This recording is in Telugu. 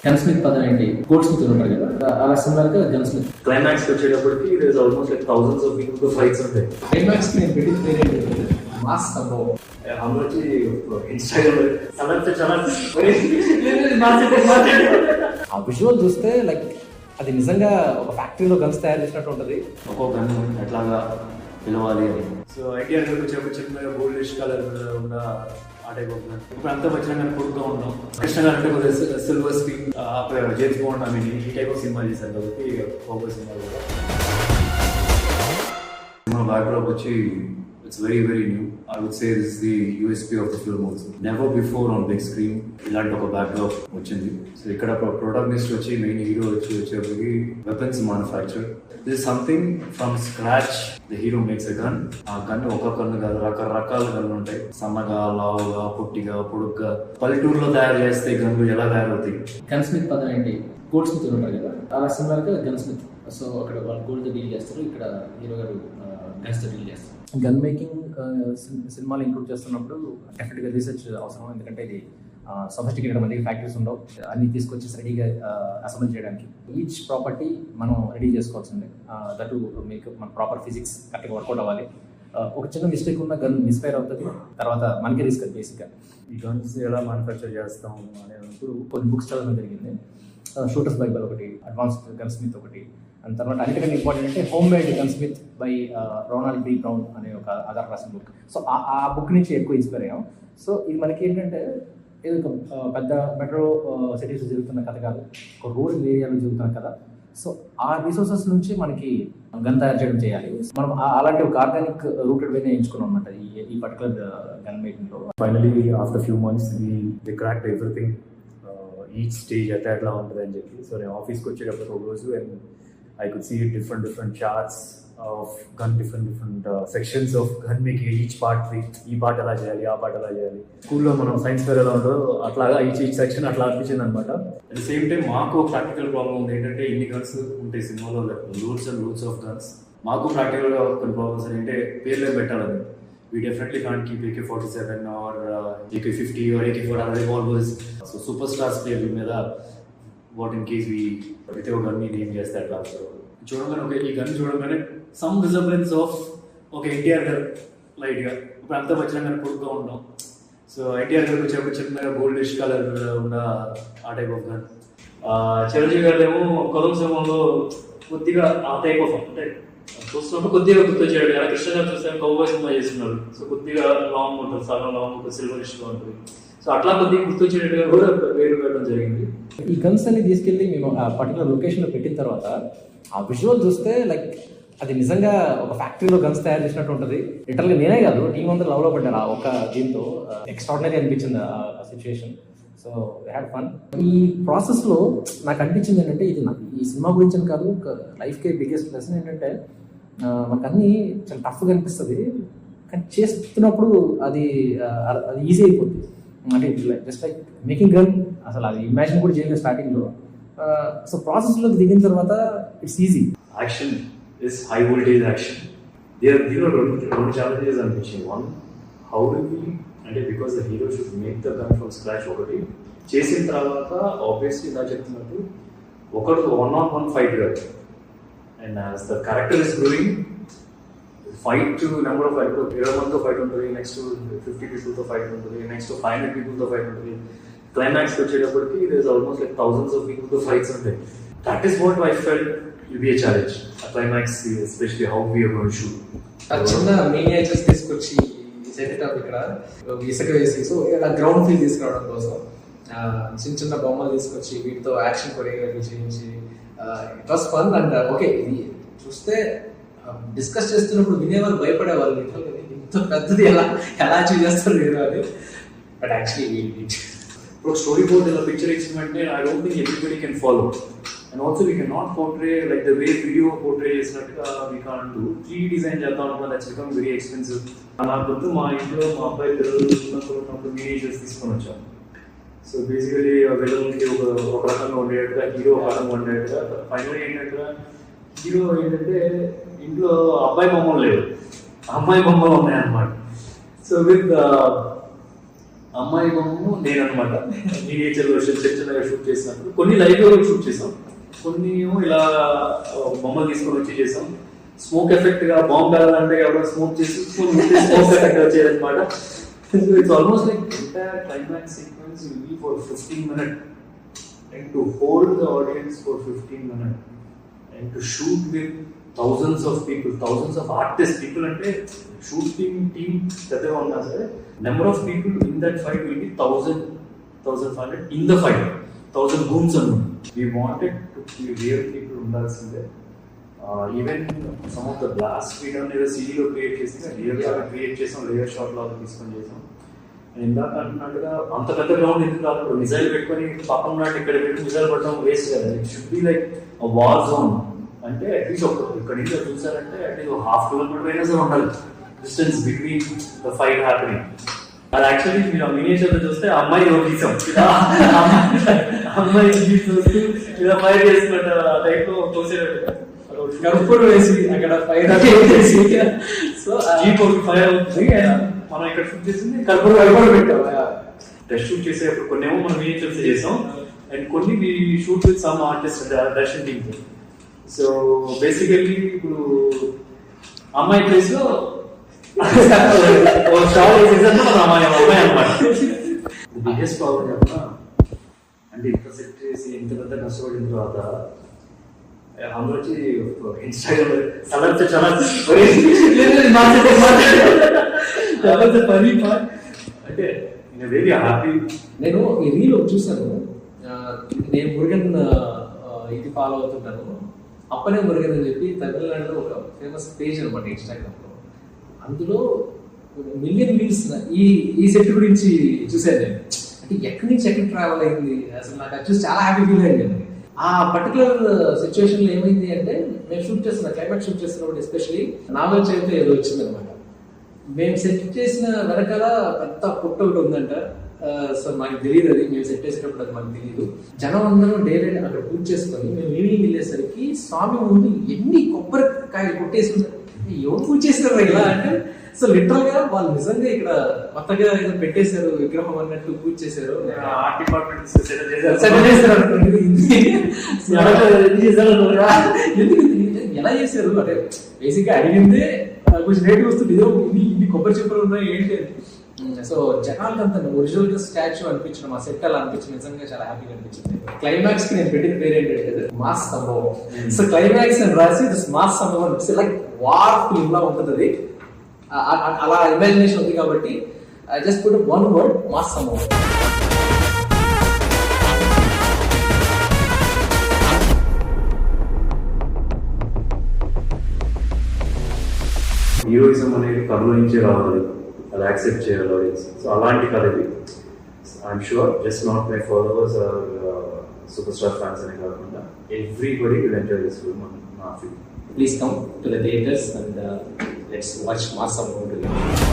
గన్ స్మిత్ పదం ఏంటి, గోల్డ్ స్మిత్ ఉంటారు కదా, అలా సిమిలర్ గా గన్ స్మిత్. క్లైమాక్స్ వచ్చేటప్పటికి there almost like thousands of people తో ఫైట్స్ ఉంటాయి. క్లైమాక్స్ కి నేను పెట్టిన పేరు ఏంటి, మాస్ సంభవం. అమ్మకి ఇన్స్టాగ్రామ్ ఆ విజువల్ చూస్తే లైక్ అది నిజంగా ఒక ఫ్యాక్టరీలో గన్స్ తయారు చేసినట్టు ఉంటది. ఒక్కో గన్ ఎట్లాగా పిలవాలి అని. సో ఐటీఆర్ చిన్నగా గోల్డిష్ కలర్ ఉన్న ఆ టైప్ ఆఫ్ గన్. ఇప్పుడు అంతా వచ్చిన కానీ కొడుతూ ఉన్నాం. కృష్ణ గారు అంటే కొద్దిగా silver screen James bond I mean ఈ టైప్ ఆఫ్ సినిమా చేశారు కాబట్టి ఫోకస్ సినిమా కూడా. సినిమా బ్యాక్డ్రాప్ వచ్చి it's very new. I would say this is the USP of the film also. Never before on big screen ఇలాంటి ఒక బ్యాక్డ్రాప్ వచ్చింది. సో ఇక్కడ ప్రొటాగనిస్ట్ వచ్చి మెయిన్ హీరో వచ్చేప్పటికి weapons manufacture. This is something from scratch the hero makes a gun. ఆ గన్ ఒక గన్ను కాదు, రకరకాల గన్లు ఉంటాయి. సన్నగా, లావుగా, పొట్టిగా, పొడుగ్గా. పల్లెటూరులో తయారు చేస్తే గన్లు ఎలా తయారవుతాయి. గన్ స్మిత్ పదం ఏంటి, గోల్డ్ స్మిత్ ఉంటారు కదా, అలా సిమిలర్ గా గన్ స్మిత్. సో అక్కడ వాళ్ళు గోల్డ్ డీల్ చేస్తారు, ఇక్కడ హీరో గారు గన్స్ తో డీల్ చేస్తారు. గన్ మేకింగ్ సినిమాలు ఇంక్లూడ్ చేస్తున్నప్పుడు డెఫినెట్గా రీసెర్చ్ అవసరం, ఎందుకంటే ఇది సొఫిస్టికేటెడ్ మంది ఫ్యాక్టరీస్ ఉండవు, అన్ని తీసుకొచ్చి రెడీగా అసెంబ్ల్ చేయడానికి. ఈచ్ ప్రాపర్టీ మనం రెడీ చేసుకోవాల్సిందే. దట్ మీకు మన ప్రాపర్ ఫిజిక్స్ కరెక్ట్గా వర్కౌట్ అవ్వాలి. ఒక చిన్న మిస్టేక్ ఉన్న గన్ మిస్ఫైర్ అవుతుంది, తర్వాత మనకి రిస్క్ అది బేసిక్గా. ఈ గన్స్ ఎలా మ్యానుఫ్యాక్చర్ చేస్తాం అనేటప్పుడు కొన్ని బుక్స్ చదవడం జరిగింది. షూటర్స్ బైబల్ ఒకటి, అడ్వాన్స్డ్ గన్ స్మిత్ ఒకటి, అండ్ తర్వాత అన్నిటికంటే ఇంపార్టెంట్ అంటే home made gun smith by Ronald B Brown అనే ఒక ఆధార్ రాసిన బుక్. సో ఆ బుక్ నుంచి ఎక్కువ ఇన్స్పైర్ అయ్యాం. సో ఇది మనకి ఏంటంటే ఇది ఒక పెద్ద మెట్రో సిటీస్ జరుగుతున్న కథ కాదు, ఒక రూరల్ ఏరియాలో జరుగుతున్న కథ. సో ఆ రిసోర్సెస్ నుంచి మనకి గన్ తయారు చేయడం చేయాలి. మనం అలాంటి ఒక ఆర్గానిక్ రూటెడ్ వేనే ఎంచుకున్నాం అనమాట ఈ పర్టికులర్ గన్ మేకింగ్ లో. ఫైనలీ ఆఫ్టర్ ఫ్యూ మంత్స్ వి క్రాక్డ్ ఎవ్రీథింగ్. ఈచ్ స్టేజ్ ఎట్లా ఉంటుంది అని చెప్పి. సో నేను ఆఫీస్కి వచ్చేటప్పుడు ఒక రోజు and I could see different charts of gun, different sections of gun making. Each part, ఈ పార్ట్ ఎలా చేయాలి, ఆ పార్ట్ ఎలా చేయాలి. స్కూల్లో మనం సైన్స్ ఫేర్ ఎలా ఉంటుందో అట్లాగా ఈచ్ సెక్షన్ అట్లా అనిపించింది అనమాట. అట్ ద సేమ్ టైం మాకు ప్రాక్టికల్ ప్రాబ్లం ఉంది. ఏంటంటే ఇన్ని గన్స్ ఉంటాయి సినిమాలో, rules and rules of guns. మాకు ప్రాక్టికల్గా కొన్ని ప్రాబ్లమ్స్ ఏంటంటే పేర్లే పెట్టాలని. We definitely can't keep AK-47 or AK-50 or AK-4 other revolvers. So superstars పేర్ల మీద వాట్ ఇన్ కేస్ ప్రతి ఒక్క గన్ని నేమ్ చేస్తే అట్లా. సో చూడగానే ఈ గన్ చూడగానే సమ్ రిజర్వెన్స్ ఆఫ్ ఒక ఎన్టీఆర్ గారు లైట్గా. ఇప్పుడు అంతా వచ్చిన కానీ పొడుగ్గా ఉంటాం. సో ఎన్టీఆర్ గారికి వచ్చేప్పుడు చిన్నగా గోల్డిష్ కలర్ ఉన్న ఆ టైప్ ఆఫ్ గన్. చిరంజీవి గారు ఏమో కొలం సినిమాలో కొద్దిగా ఆ టైప్ ఆఫ్ అంటే చూస్తున్నప్పుడు కొద్దిగా గుర్తొచ్చాడు. ఎలా కృష్ణ గారు చూస్తే కౌబాయ్ సినిమా చేస్తున్నారు. సో కొద్దిగా లాంగ్ ఉంటుంది, సగం లాంగ్ ఉంటుంది, సిల్వరిష్గా ఉంటుంది. సో అట్లా కొద్దిగా గుర్తొచ్చేటట్టుగా కూడా వేరు వేయడం జరిగింది. ఈ గన్స్ అన్ని తీసుకెళ్ళి మేము ఆ పర్టికులర్ లొకేషన్లో పెట్టిన తర్వాత ఆ విజువల్ చూస్తే లైక్ అది నిజంగా ఒక ఫ్యాక్టరీలో గన్స్ తయారు చేసినట్టు ఉంటుంది. లిటరల్గా నేనే కాదు, టీం అందరూ లవ్లో పడ్డారు ఆ ఒక దీంతో. ఎక్స్ట్రాడినరీ అనిపించింది ఆ సిచ్యువేషన్. So had fun. ఈ ప్రాసెస్లో నాకు అనిపించింది ఏంటంటే ఇది ఈ సినిమా గురించి అని కాదు, లైఫ్కే బిగ్గెస్ట్ లెసన్ ఏంటంటే మనకు అన్నీ చాలా టఫ్గా అనిపిస్తుంది, కానీ చేస్తున్నప్పుడు అది ఈజీ అయిపోతుంది. అంటే జస్ట్ లైక్ మేకింగ్ గన్ అసలు అది ఇమాజిన్ కూడా చేయలేదు స్టార్టింగ్లో. సో ప్రాసెస్లోకి దిగిన తర్వాత it's easy. Action is high voltage action. దీనిలో రెండు ఛాలెంజెస్ అనిపించింది. వన్, హౌ డు వి అంటే because the hero should make the gun from scratch. ఒకటి చేసిన తర్వాత ఆబ్వియస్లీ ఇలా చెప్తున్నట్టు ఒకటి 1-on-1 ఫైట్ కాదు. And as the character is growing fight number of fight 20 మందితో ఫైట్ ఉంటుంది, నెక్స్ట్ 50 పీపుల్తో ఫైట్ ఉంటుంది, నెక్స్ట్ 500 పీపుల్తో ఫైట్ ఉంటుంది. క్లైమాక్స్కి వచ్చేటప్పటికి there is almost like thousands of పీపుల్తో ఫైట్స్ ఉంటాయి. That is what I felt will be a challenge. ఆ climax especially how we are going to shoot. చిన్న మినియేచర్స్ తీసుకొచ్చి సెట్ అప్ ఇక్కడ ఇసుక వేసి సో ఇలా గ్రౌండ్ ఫీల్ తీసుకురావడం కోసం చిన్న బొమ్మలు తీసుకొచ్చి వీటితో యాక్షన్ కొరియోగ్రఫీ చేయించి it was fun. And okay ఇది చూస్తే డిస్కస్ చేస్తున్నప్పుడు వినేవాళ్ళు భయపడేవాళ్ళు, ఇంత పెద్దది ఎలా అచీవ్ చేస్తారు మీరు అని. బట్ యాక్చువల్లీ ఇప్పుడు స్టోరీ బోర్డ్ ఇలా పిక్చర్ ఇచ్చినట్టే I don't think everybody can follow. And also we can not portray like the way video portray చేసినట్టుగా we can't do. 3D design చేద్దాం అనుకున్నా దట్స్ బికమ్ వెరీ ఎక్స్పెన్సివ్. నాకు గుర్తు మా ఇంట్లో మా అబ్బాయి పిల్లలు ఉన్నప్పుడు మినియేచర్స్ తీసుకొని వచ్చాను. సో బేసికలీ విలన్కి ఒక రకంగా ఉండేట్టుగా, హీరో ఒక రకంగా ఉండేట్టుగా. ఫైనల్ ఏంటంటే హీరో ఏంటంటే ఇంట్లో అబ్బాయి బొమ్మలు లేవు, అమ్మాయి బొమ్మలు ఉన్నాయన్నమాట. సో విత్ అమ్మాయి బొమ్మ నేను అనమాట మినియేచర్ వర్షన్ చిన్నగా షూట్ చేసినప్పుడు కొన్ని లైవ్ లో షూట్ చేసాం, కొన్ని ఏమో ఇలా బొమ్మలు తీసుకొని వచ్చి చేసాం. స్మోక్ ఎఫెక్ట్ గా బాంబ్ కావాలంటే ఎవరో స్మోక్ చేసి స్మోక్ ఎఫెక్ట్ వచ్చేది అనమాట. It's almost like entire climax sequence will be for 15 minutes and to hold the audience for 15 minutes and to shoot with thousands of people, thousands of artists. People అంటే shooting team పెద్దగా ఉన్నా సరే number of people in that fight will be 1,500 in the fight, 1,000 goons అన్నమాట. We wanted to be real people ఉండాల్సిందే. Even some of the blasts we done ఏదో CD లో క్రియేట్ చేసి రియల్ గా క్రియేట్ చేసాం, లేయర్ షాట్ లాగా తీసుకొని చేసాం. ఇందాక అంటున్నట్టుగా అంత పెద్ద గ్రౌండ్ ఎందుకు రాదు, మిజైల్ పెట్టుకొని పక్కన నాటి ఇక్కడ పెట్టి మిజైల్ పడడం వేస్ట్ కదా. It should be like war zone. అంటే అట్లీస్ట్ ఒక ఇక్కడ నుంచి చూసారంటే అట్లీస్ట్ 1/2 kilometer అయినా సరే ఉండాలి distance between the fight happening. అది యాక్చువల్లీ మీరు ఆ మినియేచర్ లో చూస్తే అమ్మాయి తీసాం, అమ్మాయి చూస్తూ ఇలా ఫైర్ చేస్తున్నట్టు టైప్ లో తోసేటట్టుగా కర్పూరం వేసి అక్కడ ఫైర్ చేసి సో జీప్ ఒకటి ఫైర్ అవుతుంది. మనం ఇక్కడ షూట్ చేసింది కర్పూరం పెట్టాం. టెస్ట్ షూట్ చేసేటప్పుడు కొన్ని ఏమో మనం మినియేచర్స్ చేసాం అండ్ కొన్ని shoot with some artist Darshan team. So basically ఇప్పుడు అమ్మాయి ప్లేస్ లో షాప్ వేసేసరికి మన అమ్మాయి అనమాట. బిగ్గెస్ట్ ప్రాబ్లం చెప్పిన అంటే ఇంత సెట్ చేసి ఇంత పెద్ద కష్టపడిన తర్వాత అందరూ వచ్చి ఇన్స్టాగ్రామ్ చాలా అంటే నేను వెరీ హ్యాపీ. నేను ఈ రీల్ చూసాను, నేను మురుగన్ ఇది ఫాలో అవుతుంటాను, అప్పనే మురుగన్ అని చెప్పి తమిళనాడులో ఒక ఫేమస్ పేజ్ అనమాట ఇన్స్టాగ్రామ్ లో. అందులో మిలియన్ వ్యూస్ ఈ సెట్ గురించి చూశాను నేను. అంటే ఎక్కడి నుంచి ఎక్కడ ట్రావెల్ అయింది అసలు నాకు చూసి చాలా హ్యాపీ ఫీల్ అయింది. ఆ పర్టికులర్ సిచ్యువేషన్ లో ఏమైంది అంటే మేము షూట్ చేస్తున్న క్లైమాక్స్ షూట్ చేస్తున్నప్పుడు ఎస్పెషల్లీ నాగల్ చైతే ఏదో వచ్చింది అనమాట. మేము సెట్ చేసిన వెనకాల పెద్ద పుట్ట ఒకటి ఉందంట. సో మాకు తెలియదు, అది మేము సెట్ చేసేటప్పుడు అది మాకు తెలియదు. జనం అందరం డే లైట్ అక్కడ పూజ చేసుకొని మేము ఈవినింగ్ వెళ్ళేసరికి స్వామి ముందు ఎన్ని కొబ్బరికాయలు కొట్టేసుకున్నారు. ఎవరు పూజ చేస్తారు ఇలా అంటే సో లిటరల్ గా వాళ్ళు నిజంగా ఇక్కడ కొత్తగా ఏదో పెట్టేశారు విగ్రహం అన్నట్టు పూజ చేశారు. ఆర్ట్ డిపార్ట్మెంట్ ఎలా చేశారు అంటే బేసిక్ గా అడిగిందే కొంచెం రేట్ వస్తుంది, ఏదో ఇన్ని కొబ్బరి చెప్పులు ఉన్నాయి ఏంటి అని. సో జనాలకు అంత ఒరిజినల్ గా స్టాచ్యూ అనిపించడం, ఆ సెట్ అలా అనిపించడం నిజంగా చాలా హ్యాపీగా అనిపించింది. క్లైమాక్స్ కి నేను పెట్టిన పేరు ఏంటంటే మాస్ సంభవం. సో క్లైమాక్స్ అని రాసి మాస్ సంభవం లైక్ వార్ ఫిల్మ్ లా ఉంటుంది అది. అలా ఇమాజినేషన్ ఉంది కాబట్టి I just put one word mass సంభవం. హీరోయిజం అనేది కథలో నుంచే రావాలి, అది యాక్సెప్ట్ చేయాలి ఆడియన్స్. సో అలాంటి కథ ఇది. I'm sure just not my followers or super star fans అనే కాకుండా everybody will enjoy this film నా feel. Please come to the theaters and let's watch Mass Sambavam together.